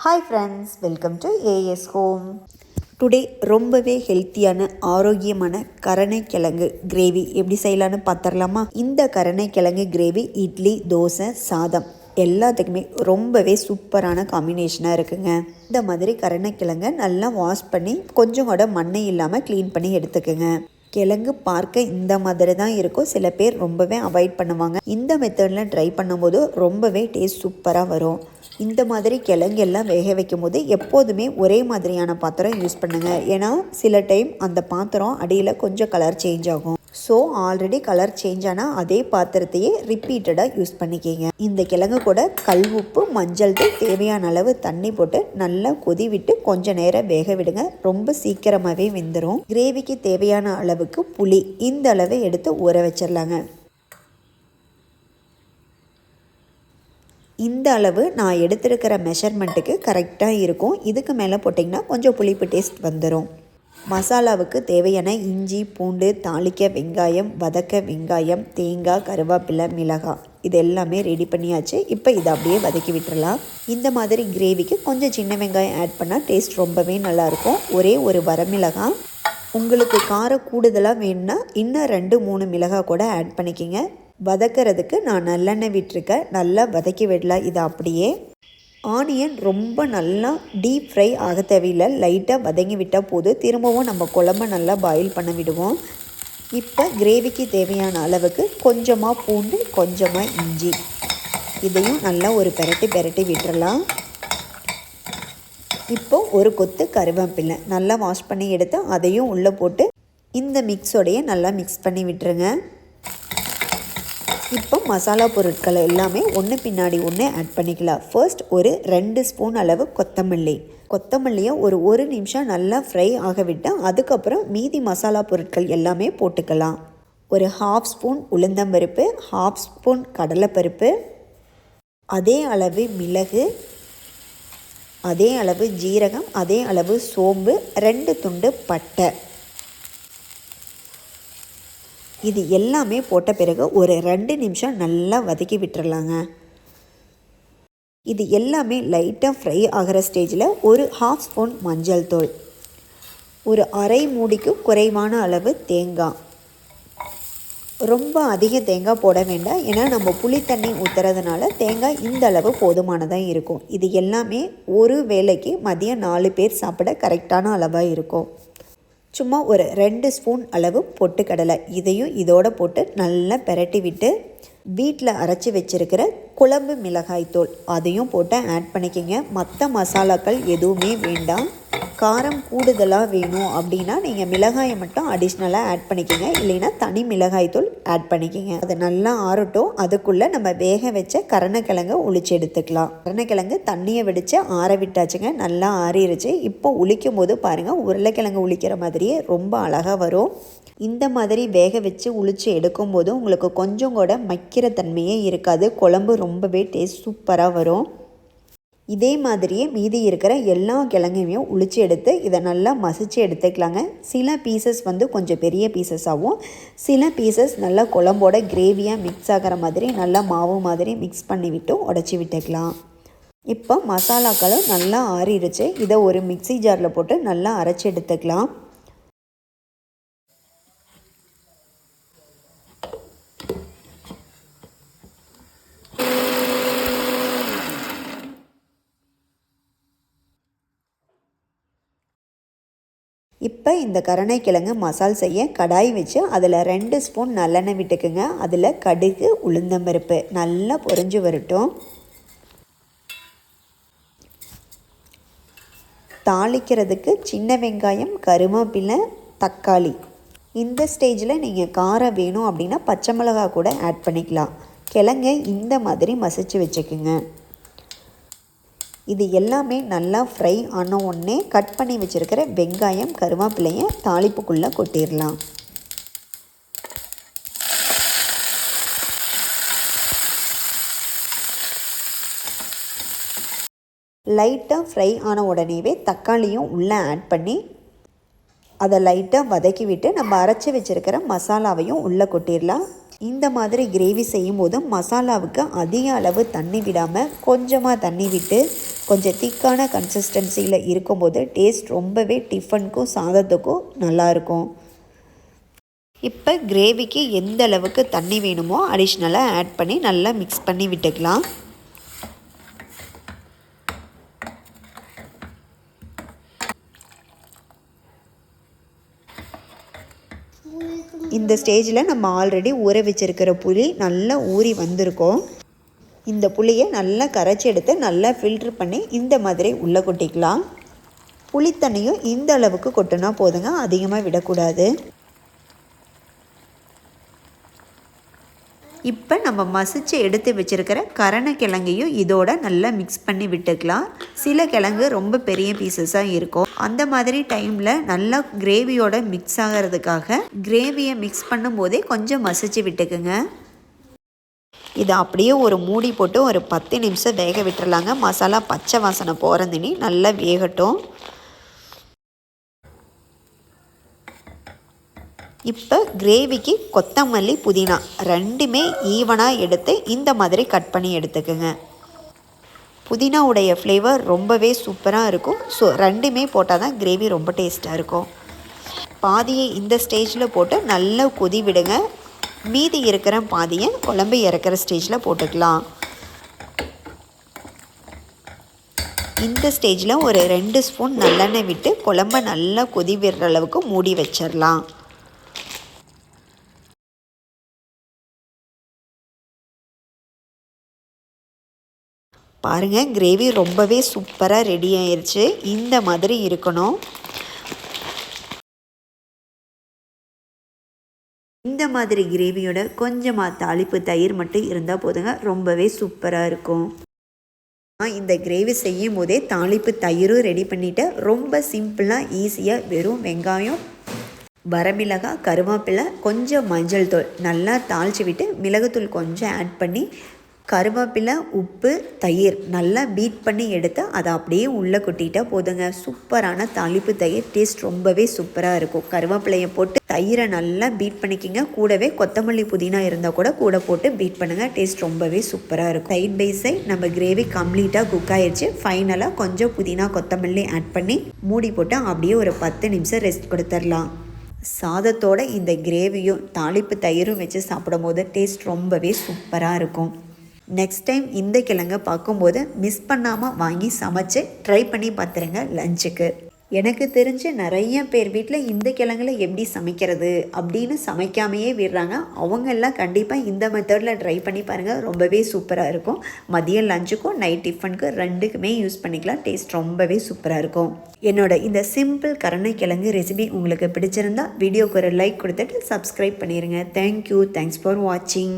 Hi friends, welcome to as home. Today ரொம்பவே ஹெல்த்தியான ஆரோக்கியமான கருணைக்கிழங்கு கிரேவி எப்படி செய்யலான்னு பார்த்துடலாமா? இந்த கருணைக்கிழங்கு கிரேவி இட்லி, தோசை, சாதம் எல்லாத்துக்குமே ரொம்பவே சூப்பரான காம்பினேஷனாக இருக்குங்க. இந்த மாதிரி கருணைக்கிழங்கை நல்லா வாஷ் பண்ணி கொஞ்சம் கூட மண்ணை இல்லாமல் க்ளீன் பண்ணி எடுத்துக்கோங்க. கிழங்கு பார்க்க இந்த மாதிரி தான் இருக்கும். சில பேர் ரொம்பவே அவாய்ட் பண்ணுவாங்க. இந்த மெத்தடில் ட்ரை பண்ணும்போது ரொம்பவே டேஸ்ட் சூப்பராக வரும். இந்த மாதிரி கிழங்கு எல்லாம் வேக வைக்கும் போது எப்போதுமே ஒரே மாதிரியான பாத்திரம் யூஸ் பண்ணுங்கள். ஏன்னா சில டைம் அந்த பாத்திரம் அடியில் கொஞ்சம் கலர் சேஞ்ச் ஆகும். ஸோ ஆல்ரெடி கலர் சேஞ்ச் ஆனால் அதே பாத்திரத்தையே ரிப்பீட்டடாக யூஸ் பண்ணிக்கிங்க. இந்த கிழங்கு கூட கல் உப்பு, மஞ்சள் தூள், தேவையான அளவு தண்ணி போட்டு நல்லா கொதி விட்டு கொஞ்சம் நேரம் வேக விடுங்க. ரொம்ப சீக்கிரமாகவே வெந்துடும். கிரேவிக்கு தேவையான அளவுக்கு புளி இந்த அளவை எடுத்து ஊற வச்சிடலாங்க. இந்த அளவு நான் எடுத்துருக்கிற மெஷர்மெண்ட்டுக்கு கரெக்டாக இருக்கும். இதுக்கு மேலே போட்டிங்கன்னா கொஞ்சம் புளிப்பு டேஸ்ட் வந்துடும். மசாலாவுக்கு தேவையான இஞ்சி, பூண்டு, தாளிக்க வெங்காயம், வதக்க வெங்காயம், தேங்காய், கருவேப்பிலை, மிளகாய் இது எல்லாமே ரெடி பண்ணியாச்சு. இப்போ இதை அப்படியே வதக்கி விட்டுறலாம். இந்த மாதிரி கிரேவிக்கு கொஞ்சம் சின்ன வெங்காயம் ஆட் பண்ணால் டேஸ்ட் ரொம்பவே நல்லாயிருக்கும். ஒரே ஒரு வரமிளகாய், உங்களுக்கு காரம் கூடுதலாக வேணும்னா இன்னும் 2-3 மிளகாய் கூட ஆட் பண்ணிக்கிங்க. வதக்கிறதுக்கு நான் நல்லெண்ணெய் விட்டுருக்கேன். நல்லா வதக்கி விடலாம். இதை அப்படியே ஆனியன் ரொம்ப நல்லா டீப் ஃப்ரை ஆக தேவையில்லை. லைட்டாக வதங்கி விட்டால் போதும். திரும்பவும் நம்ம குழம்பை நல்லா பாயில் பண்ண விடுவோம். இப்போ கிரேவிக்கு தேவையான அளவுக்கு கொஞ்சமாக பூண்டு, கொஞ்சமாக இஞ்சி இதையும் நல்லா ஒரு பெரட்டி விட்டுறலாம். இப்போ ஒரு கொத்து கருவேப்பிலை நல்லா வாஷ் பண்ணி எடுத்து அதையும் உள்ளே போட்டு இந்த மிக்ஸோடையே நல்லா மிக்ஸ் பண்ணி விட்டுருங்க. இப்போ மசாலா பொருட்கள் எல்லாமே ஒன்று பின்னாடி ஒன்று ஆட் பண்ணிக்கலாம். ஃபர்ஸ்ட் ஒரு 2 ஸ்பூன் அளவு கொத்தமல்லியை ஒரு நிமிஷம் நல்லா ஃப்ரை ஆக விட்டால் அதுக்கப்புறம் மீதி மசாலா பொருட்கள் எல்லாமே போட்டுக்கலாம். ஒரு 1/2 ஸ்பூன் உளுந்தம்பருப்பு, 1/2 ஸ்பூன் கடலைப்பருப்பு, அதே அளவு மிளகு, அதே அளவு ஜீரகம், அதே அளவு சோம்பு, 2 துண்டு பட்டை இது எல்லாமே போட்ட பிறகு ஒரு 2 நிமிஷம் நல்லா வதக்கி விட்டுறலாங்க. இது எல்லாமே லைட்டாக ஃப்ரை ஆகிற ஸ்டேஜில் ஒரு 1/2 ஸ்பூன் மஞ்சள் தூள், ஒரு அரை மூடிக்கு குறைவான அளவு தேங்காய். ரொம்ப அதிக தேங்காய் போட வேண்டாம். ஏன்னா நம்ம புளி தண்ணி ஊற்றுறதுனால தேங்காய் இந்த அளவு போதுமானதாக இருக்கும். இது எல்லாமே ஒரு வேளைக்கு மதியம் 4 பேர் சாப்பிட கரெக்டான அளவாக இருக்கும். சும்மா ஒரு 2 ஸ்பூன் அளவு பொட்டுக்கடலை இதையும் இதோடு போட்டு நல்லா பெரட்டி விட்டு வீட்டில் அரைச்சி வச்சுருக்கிற குழம்பு மிளகாய்த்தூள் அதையும் போட்டு ஆட் பண்ணிக்கிங்க. மற்ற மசாலாக்கள் எதுவுமே வேண்டாம். காரம் கூடுதலாக வேணும் அப்படின்னா நீங்கள் மிளகாயை மட்டும் அடிஷ்னலாக ஆட் பண்ணிக்கிங்க. இல்லைன்னா தனி மிளகாய்த்தூள் ஆட் பண்ணிக்கிங்க. அதை நல்லா ஆறட்டும். அதுக்குள்ளே நம்ம வேக வச்ச கருணைக்கிழங்கு உளிச்சு எடுத்துக்கலாம். கருணைக்கிழங்கு தண்ணியை வெடித்து ஆற விட்டாச்சுங்க. நல்லா ஆறிடுச்சு. இப்போ உளிக்கும் போது பாருங்கள், உருளைக்கிழங்கு உளிக்கிற மாதிரியே ரொம்ப அழகாக வரும். இந்த மாதிரி வேக வச்சு உளிச்சு எடுக்கும்போது உங்களுக்கு கொஞ்சம் கூட மக்கிற தன்மையே இருக்காது. குழம்பு ரொம்பவே டேஸ்ட் சூப்பராக வரும். இதே மாதிரியே மீதி இருக்கிற எல்லா கிழங்கையுமே உளிச்சு எடுத்து இதை நல்லா மசிச்சு எடுத்துக்கலாங்க. சில பீசஸ் கொஞ்சம் பெரிய பீசஸாகவும், சில பீசஸ் நல்லா குழம்போட கிரேவியாக மிக்ஸ் ஆகிற மாதிரி நல்லா மாவு மாதிரி மிக்ஸ் பண்ணிவிட்டு உடச்சி விட்டுக்கலாம். இப்போ மசாலாக்களும் நல்லா ஆறிடுச்சு. இதை ஒரு மிக்ஸி ஜாரில் போட்டு நல்லா அரைச்சி எடுத்துக்கலாம். இப்போ இந்த கருணைக்கிழங்கு மசால் செய்ய கடாய் வச்சு அதில் 2 ஸ்பூன் நல்லெண்ணெய் விட்டுக்குங்க. அதில் கடுகு, உளுந்தம்பருப்பு நல்லா பொரிஞ்சு வரட்டும். தாளிக்கிறதுக்கு சின்ன வெங்காயம், கருவேப்பிலை, தக்காளி. இந்த ஸ்டேஜில் நீங்கள் காரம் வேணும் அப்படின்னா பச்சை மிளகாய் கூட ஆட் பண்ணிக்கலாம். கிழங்கை இந்த மாதிரி மசிச்சு வச்சுக்குங்க. இது எல்லாமே நல்லா ஃப்ரை ஆன உடனே கட் பண்ணி வச்சுருக்கிற வெங்காயம், கருவேப்பிலையை தாளிப்புக்குள்ளே கொட்டிடலாம். லைட்டாக ஃப்ரை ஆன உடனேவே தக்காளியும் உள்ளே ஆட் பண்ணி அதை லைட்டாக வதக்கி விட்டு நம்ம அரைச்சி வச்சுருக்கிற மசாலாவையும் உள்ளே கொட்டிடலாம். இந்த மாதிரி கிரேவி செய்யும்போது மசாலாவுக்கு அதிக அளவு தண்ணி விடாமல் கொஞ்சமாக தண்ணி விட்டு கொஞ்சம் திக்கான கன்சிஸ்டன்சியில் இருக்கும்போது டேஸ்ட் ரொம்பவே டிஃபனுக்கும் சாதத்துக்கும் நல்லாயிருக்கும். இப்போ கிரேவிக்கு எந்த அளவுக்கு தண்ணி வேணுமோ அடிஷ்னலாக ஆட் பண்ணி நல்லா மிக்ஸ் பண்ணி விட்டுக்கலாம். இந்த ஸ்டேஜில் நம்ம ஆல்ரெடி ஊற வச்சிருக்கிற புளி நல்லா ஊறி வந்திருக்கோம். இந்த புளியை நல்லா கரைச்சி எடுத்து நல்லா ஃபில்ட்ரு பண்ணி இந்த மாதிரி உள்ளே கொட்டிக்கலாம். புளித்தண்ணியும் இந்த அளவுக்கு கொட்டினா போதுங்க, அதிகமாக விடக்கூடாது. இப்போ நம்ம மசிச்சு எடுத்து வச்சுருக்கிற கரணக்கிழங்கையும் இதோட நல்லா மிக்ஸ் பண்ணி விட்டுக்கலாம். சில கிழங்கு ரொம்ப பெரிய பீசஸாக இருக்கும். அந்த மாதிரி டைமில் நல்லா கிரேவியோட மிக்ஸ் ஆகிறதுக்காக கிரேவியை மிக்ஸ் பண்ணும் போதே கொஞ்சம் மசிச்சு விட்டுக்குங்க. இதை அப்படியே ஒரு மூடி போட்டு ஒரு 10 நிமிஷம் வேக விட்டுறலாங்க. மசாலா பச்சை வாசனை போகிறதுனி நல்லா வேகட்டும். இப்போ கிரேவிக்கு கொத்தமல்லி புதினா ரெண்டுமே ஈவனாக எடுத்து இந்த மாதிரி கட் பண்ணி எடுத்துக்கோங்க. புதினாவுடைய ஃப்ளேவர் ரொம்பவே சூப்பராக இருக்கும். ஸோ ரெண்டுமே போட்டால் தான் கிரேவி ரொம்ப டேஸ்ட்டாக இருக்கும். பாதியை இந்த ஸ்டேஜில் போட்டு நல்லா கொதி விடுங்க. மீதி இருக்கிற பாதியை குழம்பு இறக்குற ஸ்டேஜில் போட்டுக்கலாம். இந்த ஸ்டேஜில் ஒரு 2 ஸ்பூன் நல்லெண்ணெய் விட்டு குழம்பை நல்லா கொதி விடுற அளவுக்கு மூடி வச்சிடலாம். பாருங்கள், கிரேவி ரொம்பவே சூப்பராக ரெடி ஆயிடுச்சு. இந்த மாதிரி இருக்கணும். இந்த மாதிரி கிரேவியோட கொஞ்சமாக தாளிப்பு தயிர் மட்டும் இருந்தால் போதுங்க, ரொம்பவே சூப்பராக இருக்கும். இந்த கிரேவி செய்யும் போதே தாளிப்பு தயிரும் ரெடி பண்ணிவிட்டு ரொம்ப சிம்பிளாக ஈஸியாக வெறும் வெங்காயம், வரமிளகாய், கருவேப்பிலை, கொஞ்சம் மஞ்சள் தூள் நல்லா தாளித்து விட்டு மிளகுத்தூள் கொஞ்சம் ஆட் பண்ணி கருவேப்பிலை, உப்பு, தயிர் நல்லா பீட் பண்ணி எடுத்து அதை அப்படியே உள்ளே கொட்டிட்டால் போதுங்க. சூப்பரான தாளிப்பு தயிர். டேஸ்ட் ரொம்பவே சூப்பராக இருக்கும். கருவேப்பிலையை போட்டு தயிரை நல்லா பீட் பண்ணிக்கிங்க. கூடவே கொத்தமல்லி புதினா இருந்தால் கூட போட்டு பீட் பண்ணுங்கள். டேஸ்ட் ரொம்பவே சூப்பராக இருக்கும். சைட் பை சைட் நம்ம கிரேவி கம்ப்ளீட்டாக குக் ஆயிடுச்சு. ஃபைனலாக கொஞ்சம் புதினா கொத்தமல்லி ஆட் பண்ணி மூடி போட்டு அப்படியே ஒரு 10 நிமிஷம் ரெஸ்ட் கொடுத்துடலாம். சாதத்தோட இந்த கிரேவியும் தாளிப்பு தயிரும் வச்சு சாப்பிடும் போது டேஸ்ட் ரொம்பவே சூப்பராக இருக்கும். நெக்ஸ்ட் டைம் இந்த கிழங்கை பார்க்கும்போது மிஸ் பண்ணாமல் வாங்கி சமைச்சு ட்ரை பண்ணி பார்த்துருங்க லஞ்சுக்கு. எனக்கு தெரிஞ்சு நிறைய பேர் வீட்டில் இந்த கிழங்குல எப்படி சமைக்கிறது அப்படின்னு சமைக்காமையே விடுறாங்க. அவங்கெல்லாம் கண்டிப்பாக இந்த மெத்தடில் ட்ரை பண்ணி பாருங்கள். ரொம்பவே சூப்பராக இருக்கும். மதியம் லஞ்சுக்கும் நைட் டிஃபனுக்கு ரெண்டுக்குமே யூஸ் பண்ணிக்கலாம். டேஸ்ட் ரொம்பவே சூப்பராக இருக்கும். என்னோட இந்த சிம்பிள் கருணைக்கிழங்கு ரெசிபி உங்களுக்கு பிடிச்சிருந்தா வீடியோக்கு ஒரு லைக் கொடுத்துட்டு சப்ஸ்கிரைப் பண்ணிடுங்க. தேங்க்யூ. தேங்க்ஸ் ஃபார் வாட்சிங்.